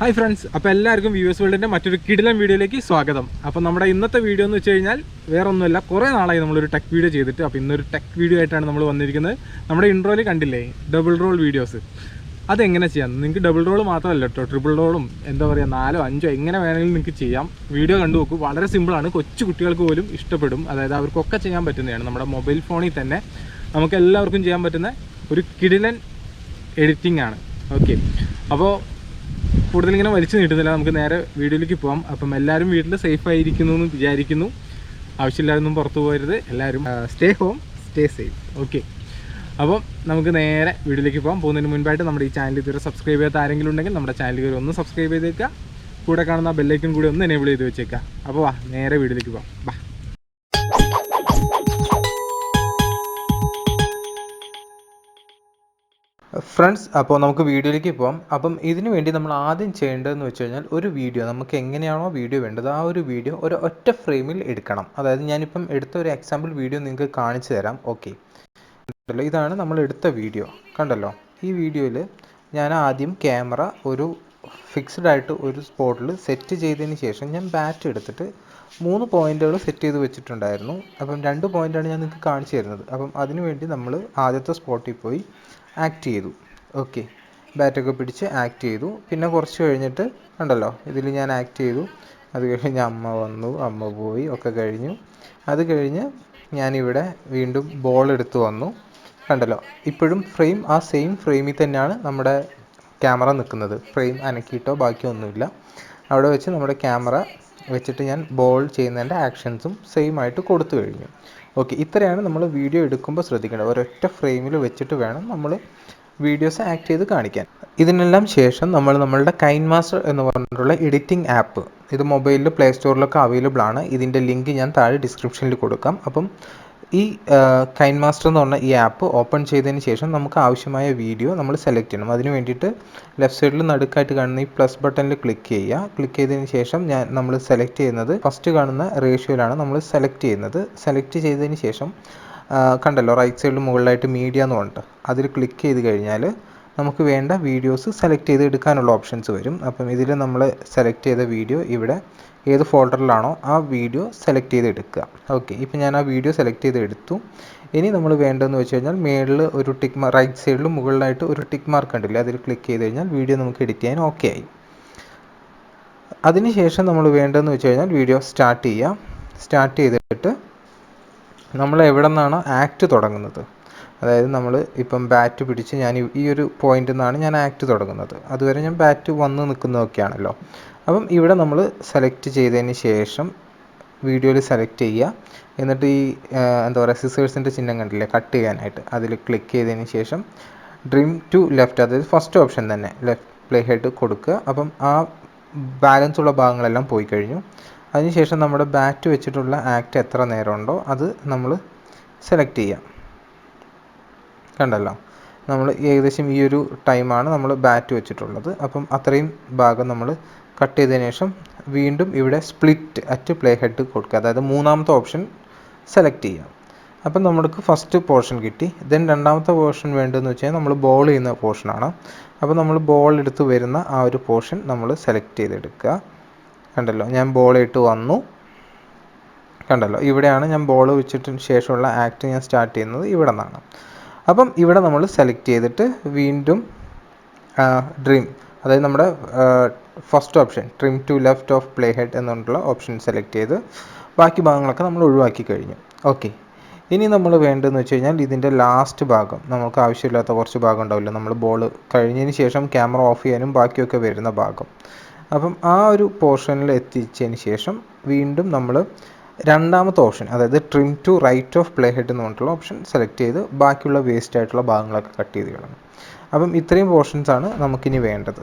Hi friends, അപ്പോൾ എല്ലാവർക്കും VVS Worldന്റെ മറ്റൊരു കിടിലൻ വീഡിയോയിലേക്ക് സ്വാഗതം. അപ്പോൾ നമ്മുടെ ഇന്നത്തെ വീഡിയോ എന്ന് വെച്ച് കഴിഞ്ഞാൽ വേറെ ഒന്നുമില്ല, കുറേ നാളായി നമ്മളൊരു ടെക് വീഡിയോ ചെയ്തിട്ട്. അപ്പോൾ ഇന്നൊരു ടെക് വീഡിയോ ആയിട്ടാണ് നമ്മൾ വന്നിരിക്കുന്നത്. നമ്മുടെ ഇൻട്രോയിൽ കണ്ടില്ലേ ഡബിൾ റോൾ വീഡിയോസ്, അതെങ്ങനെ ചെയ്യാം? നിങ്ങൾക്ക് ഡബിൾ റോൾ മാത്രമല്ല കേട്ടോ, ട്രിപ്പിൾ റോളും എന്താ പറയുക 4 5 എങ്ങനെ വേണമെങ്കിലും നിങ്ങൾക്ക് ചെയ്യാം. വീഡിയോ കണ്ടു നോക്കൂ, വളരെ സിമ്പിളാണ്, കൊച്ചു കുട്ടികൾക്ക് പോലും ഇഷ്ടപ്പെടും. അതായത് അവർക്കൊക്കെ ചെയ്യാൻ പറ്റുന്നതാണ്. നമ്മുടെ മൊബൈൽ ഫോണിൽ തന്നെ നമുക്ക് എല്ലാവർക്കും ചെയ്യാൻ പറ്റുന്ന ഒരു കിടിലൻ എഡിറ്റിംഗ് ആണ്. ഓക്കെ, അപ്പോൾ കൂടുതൽ ഇങ്ങനെ വലിച്ചു നീട്ടുന്നില്ല, നമുക്ക് നേരെ വീഡിയോയിലേക്ക് പോകാം. അപ്പം എല്ലാവരും വീട്ടിൽ സേഫ് ആയിരിക്കുന്നു എന്ന് വിചാരിക്കുന്നു. ആവശ്യമില്ലാതൊന്നും പുറത്തു പോകരുത്. എല്ലാവരും stay home, stay safe. Okay, അപ്പോൾ നമുക്ക് നേരെ വീഡിയോയിലേക്ക് പോകാം. പോകുന്നതിന് മുൻപായിട്ട് നമ്മുടെ ഈ ചാനൽ ഇതുവരെ സബ്സ്ക്രൈബ് ചെയ്യാത്ത ആരെങ്കിലും ഉണ്ടെങ്കിൽ നമ്മുടെ ചാനൽ കയറി ഒന്ന് സബ്സ്ക്രൈബ് ചെയ്തേക്കുക. കൂടെ കാണുന്ന ബെല്ലൈക്കൺ കൂടി ഒന്ന് എനേബിൾ ചെയ്ത് വെച്ചേക്കുക. അപ്പോൾ നേരെ വീഡിയോയിലേക്ക് പോകാം. ബാ. ഫ്രണ്ട്സ്, അപ്പോൾ നമുക്ക് വീഡിയോയിലേക്ക് പോകാം. അപ്പം ഇതിനു വേണ്ടി നമ്മൾ ആദ്യം ചെയ്യേണ്ടതെന്ന് വെച്ച് കഴിഞ്ഞാൽ ഒരു വീഡിയോ നമുക്ക് എങ്ങനെയാണോ വീഡിയോ വേണ്ടത് ആ ഒരു വീഡിയോ ഒരു ഒറ്റ ഫ്രെയിമിൽ എടുക്കണം. അതായത് ഞാനിപ്പം എടുത്ത ഒരു എക്സാമ്പിൾ വീഡിയോ നിങ്ങൾക്ക് കാണിച്ചു തരാം. ഓക്കെ, ഇതാണ് നമ്മൾ എടുത്ത വീഡിയോ, കണ്ടല്ലോ. ഈ വീഡിയോയിൽ ഞാൻ ആദ്യം ക്യാമറ ഒരു ഫിക്സ്ഡ് ആയിട്ട് ഒരു സ്പോട്ടിൽ സെറ്റ് ചെയ്തതിന് ശേഷം ഞാൻ ബാറ്റ് എടുത്തിട്ട് 3 പോയിന്റുകൾ സെറ്റ് ചെയ്ത് വെച്ചിട്ടുണ്ടായിരുന്നു. അപ്പം 2 പോയിൻ്റാണ് ഞാൻ നിങ്ങൾക്ക് കാണിച്ചു തരുന്നത്. അപ്പം അതിനുവേണ്ടി നമ്മൾ ആദ്യത്തെ സ്പോട്ടിൽ പോയി ആക്ട് ചെയ്തു. ഓക്കെ, ബാറ്റൊക്കെ പിടിച്ച് ആക്ട് ചെയ്തു. പിന്നെ കുറച്ച് കഴിഞ്ഞിട്ട് കണ്ടല്ലോ, ഇതിൽ ഞാൻ ആക്ട് ചെയ്തു. അത് കഴിഞ്ഞ് അമ്മ വന്നു, അമ്മ പോയി, ഒക്കെ കഴിഞ്ഞു. അത് കഴിഞ്ഞ് ഞാനിവിടെ വീണ്ടും ബോൾ എടുത്ത് വന്നു, കണ്ടല്ലോ. ഇപ്പോഴും ആ സെയിം ഫ്രെയിമിൽ തന്നെയാണ് നമ്മുടെ ക്യാമറ നിൽക്കുന്നത്. ഫ്രെയിം അനക്കിയിട്ടോ ബാക്കിയൊന്നുമില്ല. അവിടെ വെച്ച് നമ്മുടെ ക്യാമറ വെച്ചിട്ട് ഞാൻ ബോൾ ചെയ്യുന്നതിൻ്റെ ആക്ഷൻസും സെയിം ആയിട്ട് കൊടുത്തു കഴിഞ്ഞു. ഓക്കെ, ഇത്രയാണ് നമ്മൾ വീഡിയോ എടുക്കുമ്പോൾ ശ്രദ്ധിക്കേണ്ടത്. ഒരൊറ്റ ഫ്രെയിമിൽ വെച്ചിട്ട് വേണം നമ്മൾ വീഡിയോസ് ആക്ട് ചെയ്ത് കാണിക്കാൻ. ഇതിനെല്ലാം ശേഷം നമ്മളുടെ കൈൻമാസ്റ്റർ എന്ന് പറഞ്ഞിട്ടുള്ള എഡിറ്റിംഗ് ആപ്പ്, ഇത് മൊബൈലിൽ പ്ലേ സ്റ്റോറിലൊക്കെ അവൈലബിൾ ആണ്. ഇതിൻ്റെ ലിങ്ക് ഞാൻ താഴെ ഡിസ്ക്രിപ്ഷനിൽ കൊടുക്കാം. അപ്പം ഈ കൈൻമാസ്റ്റർ എന്ന് പറഞ്ഞ ഈ ആപ്പ് ഓപ്പൺ ചെയ്തതിന് ശേഷം നമുക്ക് ആവശ്യമായ വീഡിയോ നമ്മൾ സെലക്ട് ചെയ്യണം. അതിന് വേണ്ടിയിട്ട് ലെഫ്റ്റ് സൈഡിൽ നടുക്കായിട്ട് കാണുന്ന ഈ പ്ലസ് ബട്ടണിൽ ക്ലിക്ക് ചെയ്യുക. ക്ലിക്ക് ചെയ്തതിന് ശേഷം നമ്മൾ സെലക്ട് ചെയ്യുന്നത് ഫസ്റ്റ് കാണുന്ന റേഷ്യോയിലാണ് നമ്മൾ സെലക്ട് ചെയ്യുന്നത്. സെലക്ട് ചെയ്തതിന് ശേഷം കണ്ടല്ലോ റൈറ്റ് സൈഡിൽ മുകളിലായിട്ട് മീഡിയ എന്ന് പറഞ്ഞിട്ട് അതിൽ ക്ലിക്ക് ചെയ്ത് കഴിഞ്ഞാൽ നമുക്ക് വേണ്ട വീഡിയോസ് സെലക്ട് ചെയ്ത് എടുക്കാനുള്ള ഓപ്ഷൻസ് വരും. അപ്പം ഇതിൽ നമ്മൾ സെലക്ട് ചെയ്ത വീഡിയോ ഇവിടെ ഏത് ഫോൾഡറിലാണോ ആ വീഡിയോ സെലക്ട് ചെയ്ത് എടുക്കുക. ഓക്കെ, ഇപ്പം ഞാൻ ആ വീഡിയോ സെലക്ട് ചെയ്ത് എടുത്തു. ഇനി നമ്മൾ വേണ്ടതെന്ന് വെച്ച് കഴിഞ്ഞാൽ മേളിൽ ഒരു റൈറ്റ് സൈഡിൽ മുകളിലായിട്ട് ഒരു ടിക്ക് മാർക്ക് ഉണ്ടല്ലേ, അതിൽ ക്ലിക്ക് ചെയ്ത് കഴിഞ്ഞാൽ വീഡിയോ നമുക്ക് എഡിറ്റ് ചെയ്യാൻ ഓക്കെ ആയി. അതിനുശേഷം നമ്മൾ വേണ്ടതെന്ന് വെച്ച് കഴിഞ്ഞാൽ വീഡിയോ സ്റ്റാർട്ട് ചെയ്യുക. സ്റ്റാർട്ട് ചെയ്തിട്ട് നമ്മൾ എവിടെ നിന്നാണ് ആക്ട് തുടങ്ങുന്നത്, അതായത് നമ്മൾ ഇപ്പം ബാറ്റ് പിടിച്ച് ഞാൻ ഈ ഒരു പോയിന്റിൽ നിന്നാണ് ഞാൻ ആക്ട് തുടങ്ങുന്നത്. അതുവരെ ഞാൻ ബാറ്റ് വന്ന് നിൽക്കുന്നതൊക്കെയാണല്ലോ. അപ്പം ഇവിടെ നമ്മൾ സെലക്ട് ചെയ്തതിന് ശേഷം വീഡിയോയിൽ സെലക്ട് ചെയ്യുക. എന്നിട്ട് ഈ എന്താ പറയുക സിസേഴ്സിൻ്റെ ചിഹ്നം കണ്ടില്ലേ കട്ട് ചെയ്യാനായിട്ട്, അതിൽ ക്ലിക്ക് ചെയ്തതിന് ശേഷം ഡ്രീം ടു ലെഫ്റ്റ്, അതായത് ഫസ്റ്റ് ഓപ്ഷൻ തന്നെ ലെഫ്റ്റ് പ്ലേ ഹെഡ് കൊടുക്കുക. അപ്പം ആ ബാലൻസ് ഉള്ള ഭാഗങ്ങളെല്ലാം പോയി കഴിഞ്ഞു. അതിനുശേഷം നമ്മുടെ ബാറ്റ് വെച്ചിട്ടുള്ള ആക്ട് എത്ര നേരമുണ്ടോ അത് നമ്മൾ സെലക്ട് ചെയ്യാം. കണ്ടല്ലോ, നമ്മൾ ഏകദേശം ഈ ഒരു ടൈമാണ് നമ്മൾ ബാറ്റ് വെച്ചിട്ടുള്ളത്. അപ്പം അത്രയും ഭാഗം നമ്മൾ കട്ട് ചെയ്തതിന് ശേഷം വീണ്ടും ഇവിടെ സ്പ്ലിറ്റ് അറ്റ് പ്ലേ ഹെഡ് കൊടുക്കുക, അതായത് മൂന്നാമത്തെ ഓപ്ഷൻ സെലക്ട് ചെയ്യാം. അപ്പം നമ്മൾക്ക് ഫസ്റ്റ് പോർഷൻ കിട്ടി. ദെൻ രണ്ടാമത്തെ പോർഷൻ വേണ്ടതെന്ന് വെച്ച് കഴിഞ്ഞാൽ നമ്മൾ ബോൾ ചെയ്യുന്ന പോർഷനാണ്. അപ്പോൾ നമ്മൾ ബോൾ എടുത്ത് വരുന്ന ആ ഒരു പോർഷൻ നമ്മൾ സെലക്ട് ചെയ്തെടുക്കുക. കണ്ടല്ലോ, ഞാൻ ബോൾ ഇട്ട് വന്നു. കണ്ടല്ലോ, ഇവിടെയാണ് ഞാൻ ബോൾ വെച്ചിട്ട് ശേഷമുള്ള ആക്ട് ഞാൻ സ്റ്റാർട്ട് ചെയ്യുന്നത് ഇവിടെ നിന്നാണ്. അപ്പം ഇവിടെ നമ്മൾ സെലക്ട് ചെയ്തിട്ട് വീണ്ടും ഡ്രീം, അതായത് നമ്മുടെ first option trim to left of play head എന്നുള്ള ഓപ്ഷൻ സെലക്ട് ചെയ്ത് ബാക്കി ഭാഗങ്ങളൊക്കെ നമ്മൾ ഒഴിവാക്കി കഴിഞ്ഞു. ഓക്കെ, ഇനി നമ്മൾ വേണ്ടതെന്ന് വെച്ച് കഴിഞ്ഞാൽ ഇതിൻ്റെ ലാസ്റ്റ് ഭാഗം, നമുക്ക് ആവശ്യമില്ലാത്ത കുറച്ച് ഭാഗം ഉണ്ടാവില്ല, നമ്മൾ ബോൾ കഴിഞ്ഞതിന് ശേഷം ക്യാമറ ഓഫ് ചെയ്യാനും ബാക്കിയൊക്കെ വരുന്ന ഭാഗം. അപ്പം ആ ഒരു പോർഷനിൽ എത്തിച്ചതിന് ശേഷം വീണ്ടും നമ്മൾ രണ്ടാമത്തെ ഓപ്ഷൻ, അതായത് trim to right of play head എന്ന് പറഞ്ഞിട്ടുള്ള ഓപ്ഷൻ സെലക്ട് ചെയ്ത് ബാക്കിയുള്ള വേസ്റ്റ് ആയിട്ടുള്ള ഭാഗങ്ങളൊക്കെ കട്ട് ചെയ്ത് കളയണം. അപ്പം ഇത്രയും പോർഷൻസാണ് നമുക്കിനി വേണ്ടത്.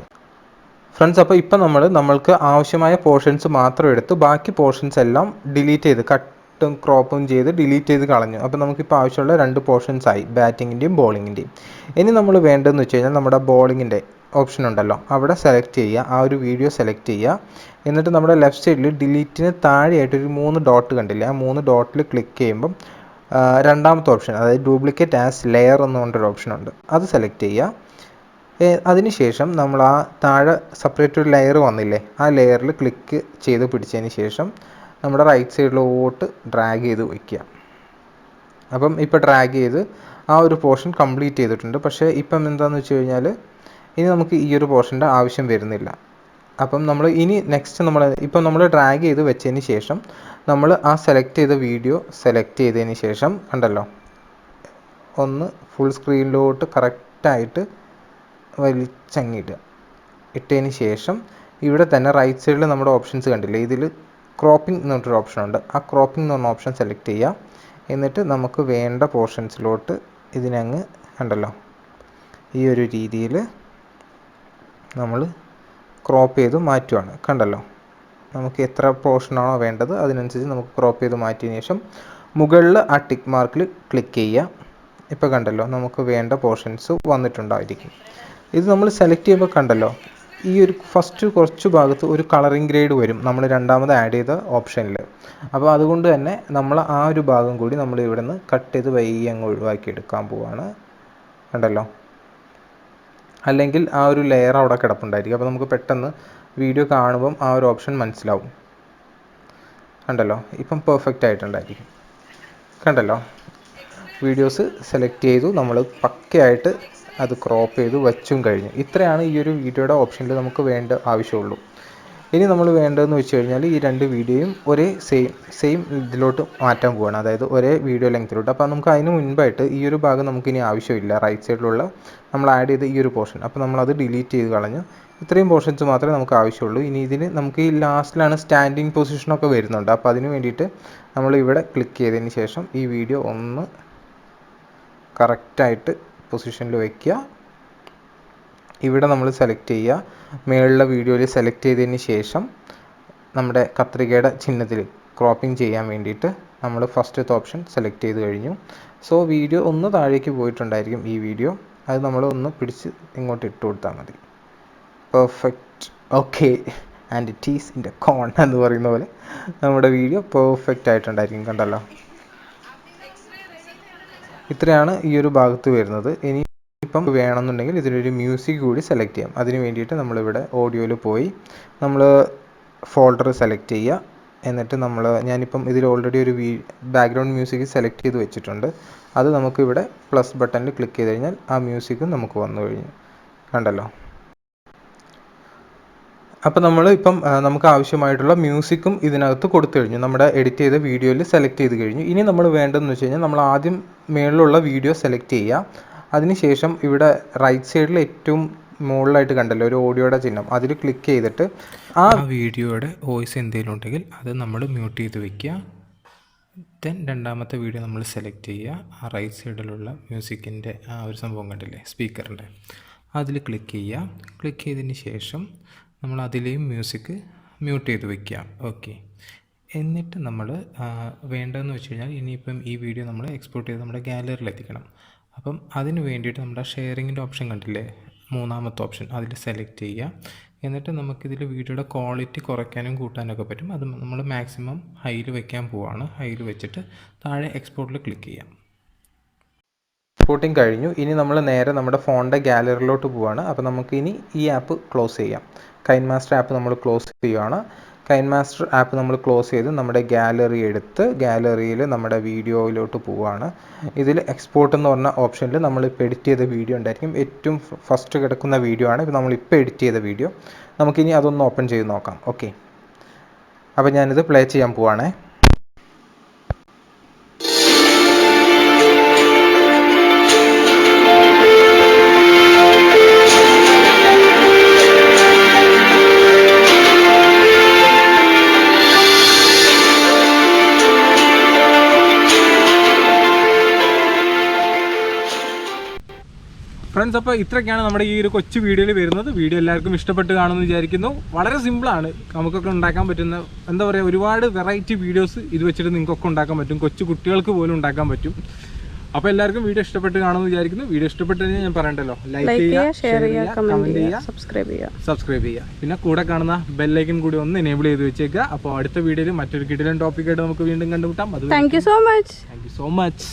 ഫ്രണ്ട്സ്, അപ്പോൾ ഇപ്പം നമ്മൾക്ക് ആവശ്യമായ പോർഷൻസ് മാത്രം എടുത്ത് ബാക്കി പോർഷൻസ് എല്ലാം ഡിലീറ്റ് ചെയ്ത് കട്ടും ക്രോപ്പും ചെയ്ത് ഡിലീറ്റ് ചെയ്ത് കളഞ്ഞു. അപ്പോൾ നമുക്കിപ്പോൾ ആവശ്യമുള്ള 2 പോർഷൻസ് ആയി, ബാറ്റിങ്ങിൻ്റെയും ബോളിങ്ങിൻ്റെയും. ഇനി നമ്മൾ വേണ്ടതെന്ന് വെച്ച് കഴിഞ്ഞാൽ നമ്മുടെ ബോളിങ്ങിൻ്റെ ഓപ്ഷൻ ഉണ്ടല്ലോ, അവിടെ സെലക്ട് ചെയ്യുക, ആ ഒരു വീഡിയോ സെലക്ട് ചെയ്യുക. എന്നിട്ട് നമ്മുടെ ലെഫ്റ്റ് സൈഡിൽ ഡിലീറ്റിന് താഴെയായിട്ടൊരു 3 ഡോട്ട് കണ്ടില്ലേ, ആ 3 ഡോട്ടിൽ ക്ലിക്ക് ചെയ്യുമ്പം രണ്ടാമത്തെ ഓപ്ഷൻ, അതായത് ഡ്യൂപ്ലിക്കേറ്റ് ആസ് ലെയർ എന്ന് പറഞ്ഞൊരു ഓപ്ഷൻ ഉണ്ട്, അത് സെലക്ട് ചെയ്യുക. അതിനുശേഷം നമ്മൾ ആ താഴെ സെപ്പറേറ്റ് ഒരു ലെയർ വന്നില്ലേ, ആ ലെയറിൽ ക്ലിക്ക് ചെയ്ത് പിടിച്ചതിന് ശേഷം നമ്മുടെ റൈറ്റ് സൈഡിലോട്ട് ഡ്രാഗ് ചെയ്ത് വയ്ക്കുക. അപ്പം ഇപ്പോൾ ഡ്രാഗ് ചെയ്ത് ആ ഒരു പോർഷൻ കംപ്ലീറ്റ് ചെയ്തിട്ടുണ്ട്. പക്ഷേ ഇപ്പം എന്താണെന്ന് വെച്ച് കഴിഞ്ഞാൽ ഇനി നമുക്ക് ഈ ഒരു പോർഷൻ്റെ ആവശ്യം വരുന്നില്ല. അപ്പം നമ്മൾ ഇനി നെക്സ്റ്റ് നമ്മൾ ഡ്രാഗ് ചെയ്ത് വെച്ചതിന് ശേഷം നമ്മൾ ആ സെലക്ട് ചെയ്ത വീഡിയോ സെലക്ട് ചെയ്തതിന് ശേഷം കണ്ടല്ലോ, ഒന്ന് ഫുൾ സ്ക്രീനിലോട്ട് കറക്റ്റായിട്ട് വലിച്ചങ്ങിടുക. ഇട്ടതിന് ശേഷം ഇവിടെ തന്നെ റൈറ്റ് സൈഡിൽ നമ്മുടെ ഓപ്ഷൻസ് കണ്ടില്ലേ, ഇതിൽ ക്രോപ്പിംഗ് എന്ന് പറഞ്ഞൊരു ഓപ്ഷനുണ്ട്. ആ ക്രോപ്പിംഗ് എന്ന് പറഞ്ഞ ഓപ്ഷൻ സെലക്ട് ചെയ്യുക. എന്നിട്ട് നമുക്ക് വേണ്ട പോർഷൻസിലോട്ട് ഇതിനങ്ങ് കണ്ടല്ലോ ഈ ഒരു രീതിയിൽ നമ്മൾ ക്രോപ്പ് ചെയ്ത് മാറ്റുവാണ്. കണ്ടല്ലോ, നമുക്ക് എത്ര പോർഷനാണോ വേണ്ടത് അതിനനുസരിച്ച് നമുക്ക് ക്രോപ്പ് ചെയ്ത് മാറ്റിയതിന് ശേഷം മുകളിൽ ആ ടിക്ക് മാർക്കിൽ ക്ലിക്ക് ചെയ്യുക. ഇപ്പോൾ കണ്ടല്ലോ നമുക്ക് വേണ്ട പോർഷൻസ് വന്നിട്ടുണ്ടായിരിക്കും. ഇത് നമ്മൾ സെലക്ട് ചെയ്യുമ്പോൾ കണ്ടല്ലോ ഈ ഒരു ഫസ്റ്റ് കുറച്ച് ഭാഗത്ത് ഒരു കളറിംഗ് ഗ്രേഡ് വരും നമ്മൾ രണ്ടാമത് ആഡ് ചെയ്ത ഓപ്ഷനിൽ. അപ്പോൾ അതുകൊണ്ട് തന്നെ നമ്മൾ ആ ഒരു ഭാഗം കൂടി നമ്മൾ ഇവിടെ നിന്ന് കട്ട് ചെയ്ത് വയ്യ അങ്ങ് ഒഴിവാക്കി എടുക്കാൻ പോവുകയാണ്. കണ്ടല്ലോ, അല്ലെങ്കിൽ ആ ഒരു ലെയർ അവിടെ കിടപ്പുണ്ടായിരിക്കും. അപ്പോൾ നമുക്ക് പെട്ടെന്ന് വീഡിയോ കാണുമ്പം ആ ഒരു ഓപ്ഷൻ മനസ്സിലാവും. കണ്ടല്ലോ, ഇപ്പം പെർഫെക്റ്റ് ആയിട്ടുണ്ടായിരിക്കും. കണ്ടല്ലോ, വീഡിയോസ് സെലക്ട് ചെയ്തു, നമ്മൾ പക്കയായിട്ട് അത് ക്രോപ്പ് ചെയ്തു വച്ചും കഴിഞ്ഞു. ഇത്രയാണ് ഈ ഒരു വീഡിയോയുടെ ഓപ്ഷനിൽ നമുക്ക് വേണ്ട ആവശ്യമുള്ളൂ. ഇനി നമ്മൾ വേണ്ടതെന്ന് വെച്ച് കഴിഞ്ഞാൽ ഈ രണ്ട് വീഡിയോയും ഒരേ സെയിം ഇതിലോട്ട് മാറ്റാൻ പോവുകയാണ്, അതായത് ഒരേ വീഡിയോ ലെങ്ത്തിലോട്ട്. അപ്പോൾ നമുക്ക് അതിന് മുൻപായിട്ട് ഈ ഒരു ഭാഗം നമുക്കിനി ആവശ്യമില്ല, റൈറ്റ് സൈഡിലുള്ള നമ്മൾ ആഡ് ചെയ്ത ഈ ഒരു പോർഷൻ. അപ്പോൾ നമ്മളത് ഡിലീറ്റ് ചെയ്ത് കളഞ്ഞു. ഇത്രയും പോർഷൻസ് മാത്രമേ നമുക്ക് ആവശ്യമുള്ളൂ. ഇനി ഇതിന് നമുക്ക് ഈ ലാസ്റ്റിലാണ് സ്റ്റാൻഡിങ് പൊസിഷനൊക്കെ വരുന്നുണ്ട്. അപ്പോൾ അതിന് വേണ്ടിയിട്ട് നമ്മൾ ഇവിടെ ക്ലിക്ക് ചെയ്തതിന് ശേഷം ഈ വീഡിയോ ഒന്ന് കറക്റ്റായിട്ട് പൊസിഷനിൽ വയ്ക്കുക. ഇവിടെ നമ്മൾ സെലക്ട് ചെയ്യുക. മേളിലെ വീഡിയോയിൽ സെലക്ട് ചെയ്തതിന് ശേഷം നമ്മുടെ കത്രികയുടെ ചിഹ്നത്തിൽ ക്രോപ്പിംഗ് ചെയ്യാൻ വേണ്ടിയിട്ട് നമ്മൾ ഫസ്റ്റത്തെ ഓപ്ഷൻ സെലക്ട് ചെയ്ത് കഴിഞ്ഞു. സോ വീഡിയോ ഒന്ന് താഴേക്ക് പോയിട്ടുണ്ടായിരിക്കും ഈ വീഡിയോ, അത് നമ്മൾ ഒന്ന് പിടിച്ച് ഇങ്ങോട്ട് ഇട്ട് കൊടുത്താൽ മതി. Perfect. Okay, and it is in the cone എന്ന് പറയുന്ന പോലെ നമ്മുടെ വീഡിയോ പെർഫെക്റ്റ് ആയിട്ടുണ്ടായിരിക്കും. കണ്ടല്ലോ, ഇത്രയാണ് ഈ ഒരു ഭാഗത്ത് വരുന്നത്. ഇപ്പം വേണമെന്നുണ്ടെങ്കിൽ ഇതിലൊരു മ്യൂസിക് കൂടി സെലക്ട് ചെയ്യാം. അതിന് വേണ്ടിയിട്ട് നമ്മളിവിടെ ഓഡിയോയിൽ പോയി നമ്മൾ ഫോൾഡർ സെലക്ട് ചെയ്യുക. എന്നിട്ട് ഞാനിപ്പം ഇതിൽ ഓൾറെഡി ഒരു ബാക്ക്ഗ്രൗണ്ട് മ്യൂസിക് സെലക്ട് ചെയ്ത് വെച്ചിട്ടുണ്ട്. അത് നമുക്കിവിടെ പ്ലസ് ബട്ടണിൽ ക്ലിക്ക് ചെയ്ത് കഴിഞ്ഞാൽ ആ മ്യൂസിക്കും നമുക്ക് വന്നു കഴിഞ്ഞു. കണ്ടല്ലോ, അപ്പോൾ നമുക്ക് ആവശ്യമായിട്ടുള്ള മ്യൂസിക്കും ഇതിനകത്ത് കൊടുത്തു കഴിഞ്ഞു. നമ്മുടെ എഡിറ്റ് ചെയ്ത വീഡിയോയിൽ സെലക്ട് ചെയ്ത് കഴിഞ്ഞു. ഇനി നമ്മൾ വേണ്ടതെന്ന് വെച്ച് കഴിഞ്ഞാൽ നമ്മൾ ആദ്യം മേളിലുള്ള വീഡിയോ സെലക്ട് ചെയ്യുക. അതിനുശേഷം ഇവിടെ റൈറ്റ് സൈഡിൽ ഏറ്റവും മുകളിലായിട്ട് കണ്ടല്ലോ ഒരു ഓഡിയോയുടെ ചിഹ്നം, അതിൽ ക്ലിക്ക് ചെയ്തിട്ട് ആ വീഡിയോയുടെ വോയിസ് എന്തെങ്കിലും ഉണ്ടെങ്കിൽ അത് നമ്മൾ മ്യൂട്ട് ചെയ്ത് വെക്കുക. ദെൻ രണ്ടാമത്തെ വീഡിയോ നമ്മൾ സെലക്ട് ചെയ്യുക. ആ റൈറ്റ് സൈഡിലുള്ള മ്യൂസിക്കിൻ്റെ ആ ഒരു സംഭവം കണ്ടില്ലേ, സ്പീക്കറിൻ്റെ, അതിൽ ക്ലിക്ക് ചെയ്യുക. ക്ലിക്ക് ചെയ്തതിന് ശേഷം നമ്മൾ അതിലെയും മ്യൂസിക് മ്യൂട്ട് ചെയ്ത് വയ്ക്കുക. ഓക്കെ, എന്നിട്ട് നമ്മൾ വേണ്ടതെന്ന് വെച്ച് കഴിഞ്ഞാൽ ഇനിയിപ്പം ഈ വീഡിയോ നമ്മൾ എക്സ്പോർട്ട് ചെയ്ത് നമ്മുടെ ഗാലറിയിൽ എത്തിക്കണം. അപ്പം അതിന് വേണ്ടിയിട്ട് നമ്മുടെ ഷെയറിങ്ങിൻ്റെ ഓപ്ഷൻ കണ്ടില്ലേ, മൂന്നാമത്തെ ഓപ്ഷൻ, അതിൽ സെലക്ട് ചെയ്യുക. എന്നിട്ട് നമുക്കിതിൽ വീഡിയോയുടെ ക്വാളിറ്റി കുറയ്ക്കാനും കൂട്ടാനൊക്കെ പറ്റും. അത് നമ്മൾ മാക്സിമം ഹൈയിൽ വയ്ക്കാൻ പോവുകയാണ്. ഹൈയിൽ വെച്ചിട്ട് താഴെ എക്സ്പോർട്ടിൽ ക്ലിക്ക് ചെയ്യാം. എക്സ്പോർട്ടിങ് കഴിഞ്ഞു. ഇനി നമ്മൾ നേരെ നമ്മുടെ ഫോണിൻ്റെ ഗാലറിയിലോട്ട് പോവുകയാണ്. അപ്പോൾ നമുക്കിനി ഈ ആപ്പ് ക്ലോസ് ചെയ്യാം. കൈൻമാസ്റ്റർ ആപ്പ് നമ്മൾ ക്ലോസ് ചെയ്യുകയാണ്. കൈൻമാസ്റ്റർ ആപ്പ് നമ്മൾ ക്ലോസ് ചെയ്ത് നമ്മുടെ ഗാലറി എടുത്ത് ഗാലറിയിൽ നമ്മുടെ വീഡിയോയിലോട്ട് പോവുകയാണ്. ഇതിൽ എക്സ്പോർട്ട് എന്ന് പറഞ്ഞ ഓപ്ഷനിൽ നമ്മളിപ്പോൾ എഡിറ്റ് ചെയ്ത വീഡിയോ ഉണ്ടായിരിക്കും. ഏറ്റവും ഫസ്റ്റ് കിടക്കുന്ന വീഡിയോ ആണ് ഇപ്പോൾ നമ്മളിപ്പോൾ എഡിറ്റ് ചെയ്ത വീഡിയോ. നമുക്കിനി അതൊന്ന് ഓപ്പൺ ചെയ്ത് നോക്കാം. ഓക്കെ, അപ്പോൾ ഞാനിത് പ്ലേ ചെയ്യാൻ പോവുകയാണേ. ഫ്രണ്ട്സ്, അപ്പോൾ ഇത്രയൊക്കെയാണ് നമ്മുടെ ഈ ഒരു കൊച്ചു വീഡിയോയിൽ വരുന്നത്. വീഡിയോ എല്ലാവർക്കും ഇഷ്ടപ്പെട്ട് കാണുമെന്ന് വിചാരിക്കുന്നു. വളരെ സിമ്പിളാണ്, നമുക്കൊക്കെ ഉണ്ടാക്കാൻ പറ്റുന്ന എന്താ പറയുക, ഒരുപാട് വെറൈറ്റി വീഡിയോസ് ഇത് വെച്ചിട്ട് നിങ്ങൾക്കൊക്കെ ഉണ്ടാക്കാൻ പറ്റും. കൊച്ചു കുട്ടികൾക്ക് പോലും ഉണ്ടാക്കാൻ പറ്റും. അപ്പോൾ എല്ലാവർക്കും വീഡിയോ ഇഷ്ടപ്പെട്ട് കാണുമെന്ന് വിചാരിക്കുന്നു. വീഡിയോ ഇഷ്ടപ്പെട്ട് കഴിഞ്ഞാൽ ഞാൻ പറയണ്ടല്ലോ, ലൈക്ക് ചെയ്യുക, ഷെയർ ചെയ്യുക, കമൻറ്റ് ചെയ്യുക, സബ്സ്ക്രൈബ് ചെയ്യുക. പിന്നെ കൂടെ കാണുന്ന ബെല്ലൈക്കൻ കൂടി ഒന്ന് എനേബിൾ ചെയ്ത് വെച്ചേക്കുക. അപ്പോൾ അടുത്ത വീഡിയോയിൽ മറ്റൊരു കിടിലൻ ടോപ്പിക്കായിട്ട് നമുക്ക് വീണ്ടും കണ്ടുമുട്ടാം. Thank you so much.